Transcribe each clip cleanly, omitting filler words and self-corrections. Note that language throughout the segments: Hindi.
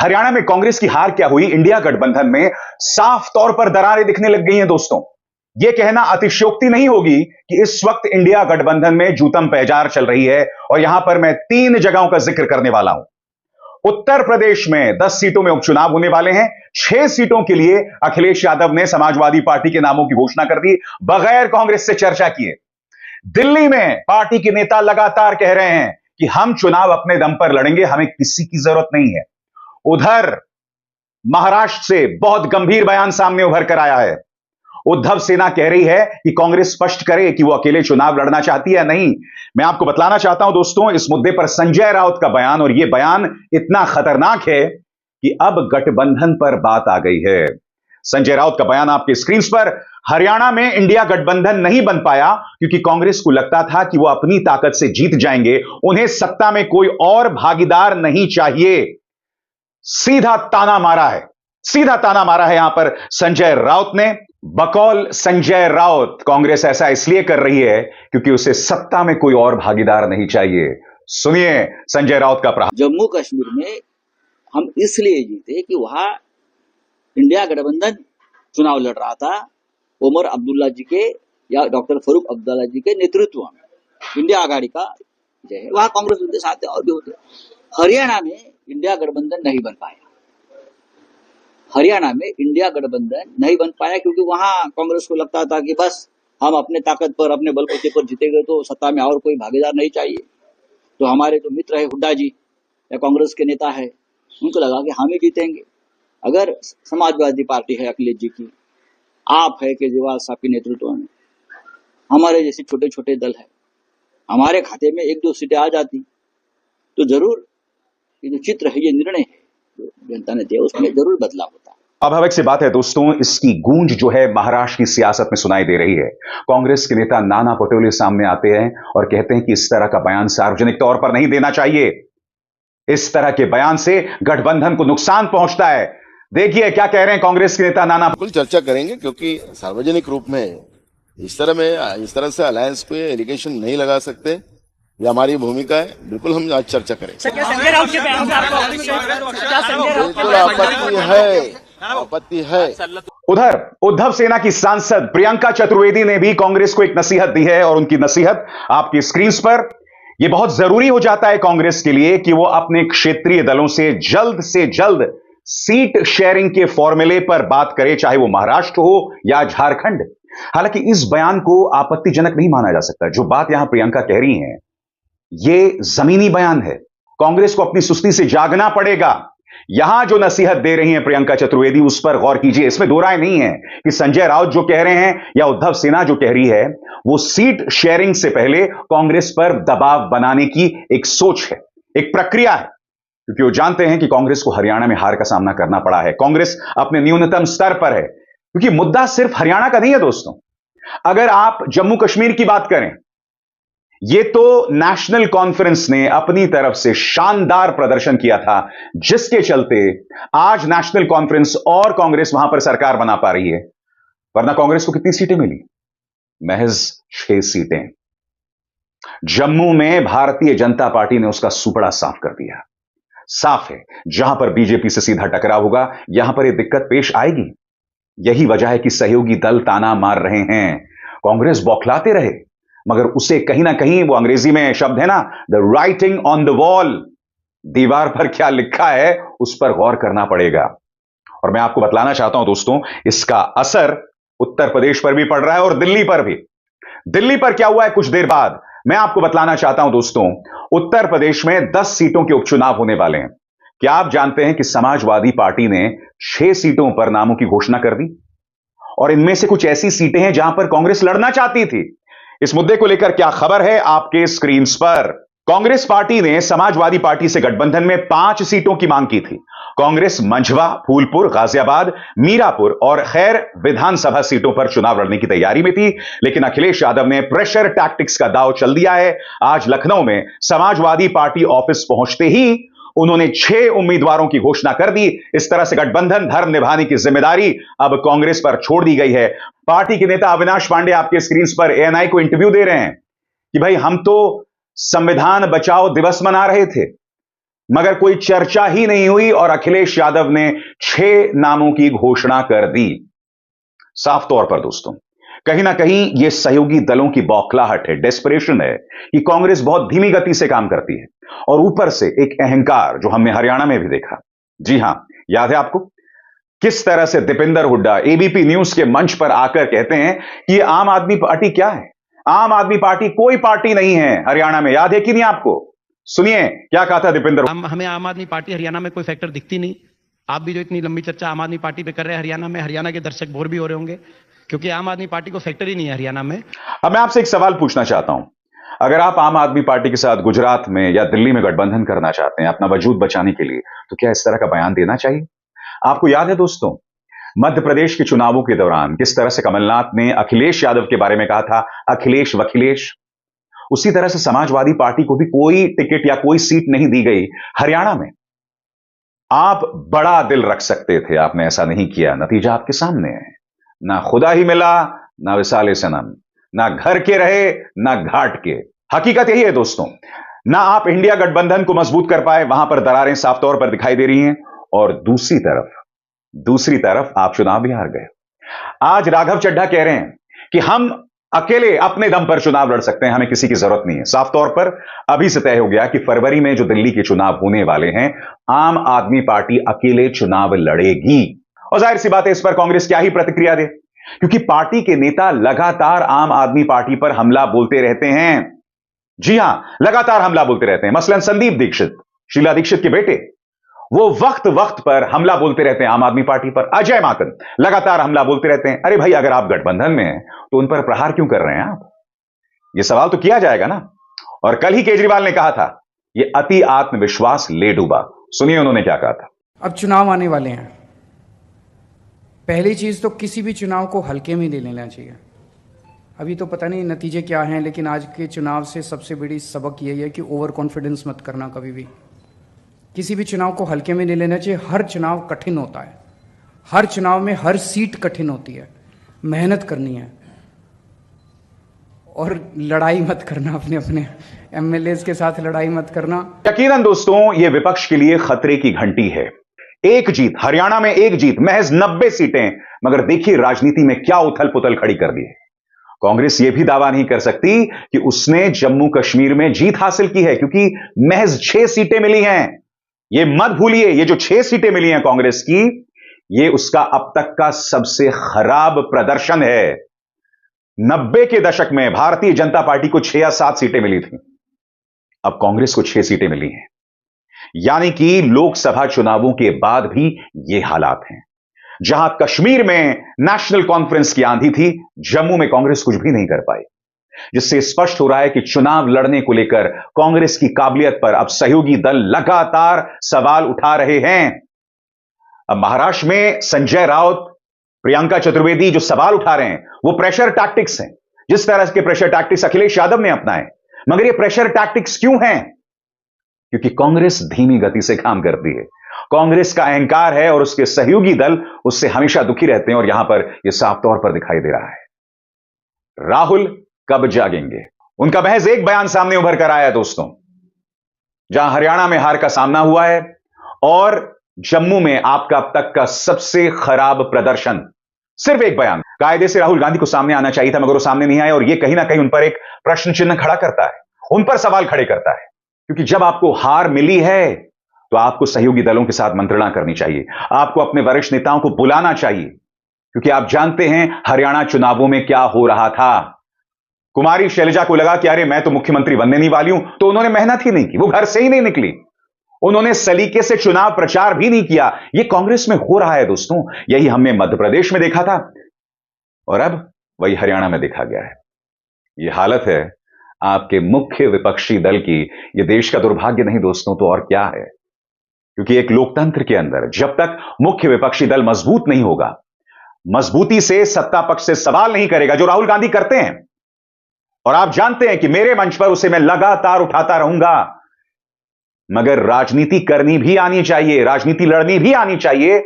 हरियाणा में कांग्रेस की हार क्या हुई, इंडिया गठबंधन में साफ तौर पर दरारें दिखने लग गई हैं दोस्तों। यह कहना अतिशयोक्ति नहीं होगी कि इस वक्त इंडिया गठबंधन में जूतम पेजार चल रही है। और यहां पर मैं 3 जगहों का जिक्र करने वाला हूं। उत्तर प्रदेश में 10 सीटों में उपचुनाव होने वाले हैं। 6 सीटों के लिए अखिलेश यादव ने समाजवादी पार्टी के नामों की घोषणा कर दी बगैर कांग्रेस से चर्चा किए। दिल्ली में पार्टी के नेता लगातार कह रहे हैं कि हम चुनाव अपने दम पर लड़ेंगे, हमें किसी की जरूरत नहीं है। उधर महाराष्ट्र से बहुत गंभीर बयान सामने उभर कर आया है। उद्धव सेना कह रही है कि कांग्रेस स्पष्ट करे कि वो अकेले चुनाव लड़ना चाहती है या नहीं। मैं आपको बतलाना चाहता हूं दोस्तों, इस मुद्दे पर संजय राउत का बयान, और यह बयान इतना खतरनाक है कि अब गठबंधन पर बात आ गई है। संजय राउत का बयान आपके स्क्रीन पर। हरियाणा में इंडिया गठबंधन नहीं बन पाया क्योंकि कांग्रेस को लगता था कि वो अपनी ताकत से जीत जाएंगे, उन्हें सत्ता में कोई और भागीदार नहीं चाहिए। सीधा ताना मारा है, सीधा ताना मारा है यहां पर संजय राउत ने। बकौल संजय राउत, कांग्रेस ऐसा इसलिए कर रही है क्योंकि उसे सत्ता में कोई और भागीदार नहीं चाहिए। सुनिए संजय राउत का प्रहार। जम्मू कश्मीर में हम इसलिए जीते कि वहां इंडिया गठबंधन चुनाव लड़ रहा था उमर अब्दुल्ला जी के या डॉक्टर फारूक अब्दुल्ला जी के नेतृत्व में इंडिया आघाड़ी का जो है वहां कांग्रेस उनके साथ है और भी होते। हरियाणा में इंडिया गठबंधन नहीं बन पाया। हरियाणा में इंडिया गठबंधन नहीं बन पाया क्योंकि वहां कांग्रेस को लगता था कि बस हम अपने ताकत पर, अपने बलबूते पर जीतेंगे तो सत्ता में और कोई भागीदार नहीं चाहिए। तो हमारे जो मित्र है हुड्डा जी या कांग्रेस के नेता है, उनको लगा कि हम ही जीतेंगे। अगर समाजवादी पार्टी है अखिलेश जी की, आप है केजरीवाल साहब के नेतृत्व में, हमारे जैसे छोटे छोटे दल है, हमारे खाते में 1-2 सीटें आ जाती तो जरूर ये जो चित्र है, ये निर्णय है जो जनता ने दिया, उसमें जरूर बदलाव होता। स्वाभाविक सी बात है दोस्तों, इसकी गूंज जो है महाराष्ट्र की सियासत में सुनाई दे रही है। कांग्रेस के नेता नाना पटोले सामने आते हैं और कहते हैं कि इस तरह का बयान सार्वजनिक तौर पर नहीं देना चाहिए। इस तरह के बयान से गठबंधन को नुकसान पहुंचता है। देखिए क्या कह रहे हैं कांग्रेस के नेता नाना। बिल्कुल चर्चा करेंगे क्योंकि सार्वजनिक रूप में इस तरह से अलायंस पे एलिगेशन नहीं लगा सकते, ये हमारी भूमिका है। बिल्कुल हम आज चर्चा करेंगे। बिल्कुल आपत्ति है। उधर उद्धव सेना की सांसद प्रियंका चतुर्वेदी ने भी कांग्रेस को एक नसीहत दी है और उनकी नसीहत आपकी स्क्रीन पर। यह बहुत जरूरी हो जाता है कांग्रेस के लिए कि वो अपने क्षेत्रीय दलों से जल्द सीट शेयरिंग के फॉर्मूले पर बात करे, चाहे वो महाराष्ट्र हो या झारखंड। हालांकि इस बयान को आपत्तिजनक नहीं माना जा सकता। जो बात यहां प्रियंका कह रही हैं, यह जमीनी बयान है। कांग्रेस को अपनी सुस्ती से जागना पड़ेगा। यहां जो नसीहत दे रही हैं प्रियंका चतुर्वेदी, उस पर गौर कीजिए। इसमें दो राय नहीं है कि संजय राउत जो कह रहे हैं या उद्धव सेना जो कह रही है, वो सीट शेयरिंग से पहले कांग्रेस पर दबाव बनाने की एक सोच है, एक प्रक्रिया है। क्योंकि वो जानते हैं कि कांग्रेस को हरियाणा में हार का सामना करना पड़ा है। कांग्रेस अपने न्यूनतम स्तर पर है क्योंकि मुद्दा सिर्फ हरियाणा का नहीं है दोस्तों। अगर आप जम्मू कश्मीर की बात करें, यह तो नेशनल कॉन्फ्रेंस ने अपनी तरफ से शानदार प्रदर्शन किया था, जिसके चलते आज नेशनल कॉन्फ्रेंस और कांग्रेस वहां पर सरकार बना पा रही है। वरना कांग्रेस को कितनी सीटें मिली? महज 6 सीटें। जम्मू में भारतीय जनता पार्टी ने उसका सुपड़ा साफ कर दिया। साफ है, जहां पर बीजेपी से सीधा टकराव होगा, यहां पर यह दिक्कत पेश आएगी। यही वजह है कि सहयोगी दल ताना मार रहे हैं। कांग्रेस बौखलाते रहे, मगर उसे कहीं ना कहीं, वो अंग्रेजी में शब्द है ना, the writing on the wall, दीवार पर क्या लिखा है उस पर गौर करना पड़ेगा। और मैं आपको बतलाना चाहता हूं दोस्तों, इसका असर उत्तर प्रदेश पर भी पड़ रहा है और दिल्ली पर भी। दिल्ली पर क्या हुआ है कुछ देर बाद मैं आपको बतलाना चाहता हूं दोस्तों। उत्तर प्रदेश में 10 सीटों के उपचुनाव होने वाले हैं। क्या आप जानते हैं कि समाजवादी पार्टी ने 6 सीटों पर नामों की घोषणा कर दी, और इनमें से कुछ ऐसी सीटें हैं जहां पर कांग्रेस लड़ना चाहती थी। इस मुद्दे को लेकर क्या खबर है आपके स्क्रीन पर। कांग्रेस पार्टी ने समाजवादी पार्टी से गठबंधन में 5 सीटों की मांग की थी। कांग्रेस मंझवा, फूलपुर, गाजियाबाद, मीरापुर और खैर विधानसभा सीटों पर चुनाव लड़ने की तैयारी में थी, लेकिन अखिलेश यादव ने प्रेशर टैक्टिक्स का दांव चल दिया है। आज लखनऊ में समाजवादी पार्टी ऑफिस पहुंचते ही उन्होंने 6 उम्मीदवारों की घोषणा कर दी। इस तरह से गठबंधन धर्म निभाने की जिम्मेदारी अब कांग्रेस पर छोड़ दी गई है। पार्टी के नेता अविनाश पांडे आपके स्क्रीन पर एएनआई को इंटरव्यू दे रहे हैं कि भाई हम तो संविधान बचाओ दिवस मना रहे थे, मगर कोई चर्चा ही नहीं हुई और अखिलेश यादव ने 6 नामों की घोषणा कर दी। साफ तौर पर दोस्तों, कहीं ना कहीं यह सहयोगी दलों की बौखलाहट है, डेस्परेशन है कि कांग्रेस बहुत धीमी गति से काम करती है और ऊपर से एक अहंकार जो हमने हरियाणा में भी देखा। जी हां, याद है आपको किस तरह से दीपेंद्र हुड्डा एबीपी न्यूज के मंच पर आकर कहते हैं कि आम आदमी पार्टी क्या है, आम आदमी पार्टी कोई पार्टी नहीं है हरियाणा में। याद है कि नहीं आपको? सुनिए क्या कहा था दीपेंद्र। हमें आम आदमी पार्टी हरियाणा में कोई फैक्टर दिखती नहीं। आप भी जो इतनी लंबी चर्चा आम आदमी पार्टी पे कर रहे हैं हरियाणा में, हरियाणा के दर्शक बोर भी हो रहे होंगे क्योंकि आम आदमी पार्टी को फैक्टर ही नहीं है हरियाणा में। अब मैं आपसे एक सवाल पूछना चाहता हूं, अगर आप आम आदमी पार्टी के साथ गुजरात में या दिल्ली में गठबंधन करना चाहते हैं अपना वजूद बचाने के लिए, तो क्या इस तरह का बयान देना चाहिए? आपको याद है दोस्तों, मध्य प्रदेश के चुनावों के दौरान किस तरह से कमलनाथ ने अखिलेश यादव के बारे में कहा था, अखिलेश वखिलेश। उसी तरह से समाजवादी पार्टी को भी कोई टिकट या कोई सीट नहीं दी गई हरियाणा में। आप बड़ा दिल रख सकते थे, आपने ऐसा नहीं किया। नतीजा आपके सामने है, ना खुदा ही मिला ना विसाले सनम, ना घर के रहे ना घाट के। हकीकत यही है दोस्तों, ना आप इंडिया गठबंधन को मजबूत कर पाए, वहां पर दरारें साफ तौर पर दिखाई दे रही हैं, और दूसरी तरफ आप चुनाव भी हार गए। आज राघव चड्ढा कह रहे हैं कि हम अकेले अपने दम पर चुनाव लड़ सकते हैं, हमें किसी की जरूरत नहीं है। साफ तौर पर अभी से तय हो गया कि फरवरी में जो दिल्ली के चुनाव होने वाले हैं, आम आदमी पार्टी अकेले चुनाव लड़ेगी। और जाहिर सी बात है, इस पर कांग्रेस क्या ही प्रतिक्रिया दे, क्योंकि पार्टी के नेता लगातार आम आदमी पार्टी पर हमला बोलते रहते हैं। जी हां, लगातार हमला बोलते रहते हैं। मसलन संदीप दीक्षित, शीला दीक्षित के बेटे, वो वक्त वक्त पर हमला बोलते रहते हैं आम आदमी पार्टी पर। अजय माकन लगातार हमला बोलते रहते हैं। अरे भाई, अगर आप गठबंधन में हैं तो उन पर प्रहार क्यों कर रहे हैं आप? ये सवाल तो किया जाएगा ना। और कल ही केजरीवाल ने कहा था, ये अति आत्मविश्वास ले डूबा। सुनिए उन्होंने क्या कहा था। अब चुनाव आने वाले हैं, पहली चीज तो किसी भी चुनाव को हल्के में ले लेना चाहिए। अभी तो पता नहीं नतीजे क्या हैं, लेकिन आज के चुनाव से सबसे बड़ी सबक यही है कि ओवर कॉन्फिडेंस मत करना कभी भी। किसी भी चुनाव को हल्के में नहीं लेना चाहिए। हर चुनाव कठिन होता है, हर चुनाव में हर सीट कठिन होती है। मेहनत करनी है और लड़ाई मत करना, अपने एमएलएज के साथ लड़ाई मत करना। यकीनन दोस्तों, यह विपक्ष के लिए खतरे की घंटी है। एक जीत हरियाणा में, एक जीत, महज 90 सीटें, मगर देखिए राजनीति में क्या उथल पुथल खड़ी कर दी है। कांग्रेस यह भी दावा नहीं कर सकती कि उसने जम्मू कश्मीर में जीत हासिल की है, क्योंकि महज 6 सीटें मिली हैं। ये मत भूलिए, ये जो 6 सीटें मिली हैं कांग्रेस की, ये उसका अब तक का सबसे खराब प्रदर्शन है। 90 के दशक में भारतीय जनता पार्टी को 6 या 7 सीटें मिली थी, अब कांग्रेस को 6 सीटें मिली हैं। यानी कि लोकसभा चुनावों के बाद भी ये हालात हैं। जहां कश्मीर में नेशनल कॉन्फ्रेंस की आंधी थी, जम्मू में कांग्रेस कुछ भी नहीं कर पाई, जिससे स्पष्ट हो रहा है कि चुनाव लड़ने को लेकर कांग्रेस की काबिलियत पर अब सहयोगी दल लगातार सवाल उठा रहे हैं। अब महाराष्ट्र में संजय राउत, प्रियंका चतुर्वेदी जो सवाल उठा रहे हैं, वो प्रेशर टैक्टिक्स हैं, जिस तरह के प्रेशर टैक्टिक्स अखिलेश यादव ने अपनाए। मगर ये प्रेशर टैक्टिक्स क्यों हैं? क्योंकि कांग्रेस धीमी गति से काम करती है, कांग्रेस का अहंकार है और उसके सहयोगी दल उससे हमेशा दुखी रहते हैं, और यहां पर यह साफ तौर पर दिखाई दे रहा है। राहुल कब जागेंगे? उनका महज एक बयान सामने उभर कर आया है दोस्तों, जहां हरियाणा में हार का सामना हुआ है और जम्मू में आपका अब तक का सबसे खराब प्रदर्शन। सिर्फ एक बयान, कायदे से राहुल गांधी को सामने आना चाहिए था, मगर वो सामने नहीं आए, और ये कहीं ना कहीं उन पर एक प्रश्न चिन्ह खड़ा करता है, उन पर सवाल खड़े करता है। क्योंकि जब आपको हार मिली है तो आपको सहयोगी दलों के साथ मंत्रणा करनी चाहिए, आपको अपने वरिष्ठ नेताओं को बुलाना चाहिए, क्योंकि आप जानते हैं हरियाणा चुनावों में क्या हो रहा था। कुमारी शैलजा को लगा कि अरे मैं तो मुख्यमंत्री बनने नहीं वाली हूं, तो उन्होंने मेहनत ही नहीं की, वो घर से ही नहीं निकली, उन्होंने सलीके से चुनाव प्रचार भी नहीं किया। यह कांग्रेस में हो रहा है दोस्तों, यही हमने मध्य प्रदेश में देखा था और अब वही हरियाणा में देखा गया है। यह हालत है आपके मुख्य विपक्षी दल की। यह देश का दुर्भाग्य नहीं दोस्तों, तो और क्या है? क्योंकि एक लोकतंत्र के अंदर जब तक मुख्य विपक्षी दल मजबूत नहीं होगा, मजबूती से सत्ता पक्ष से सवाल नहीं करेगा, जो राहुल गांधी करते हैं, और आप जानते हैं कि मेरे मंच पर उसे मैं लगातार उठाता रहूंगा, मगर राजनीति करनी भी आनी चाहिए, राजनीति लड़नी भी आनी चाहिए।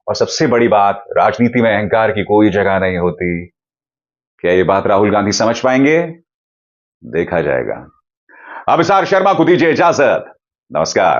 और सबसे बड़ी बात, राजनीति में अहंकार की कोई जगह नहीं होती। क्या यह बात राहुल गांधी समझ पाएंगे? देखा जाएगा। अभिसार शर्मा को दीजिए इजाजत। नमस्कार।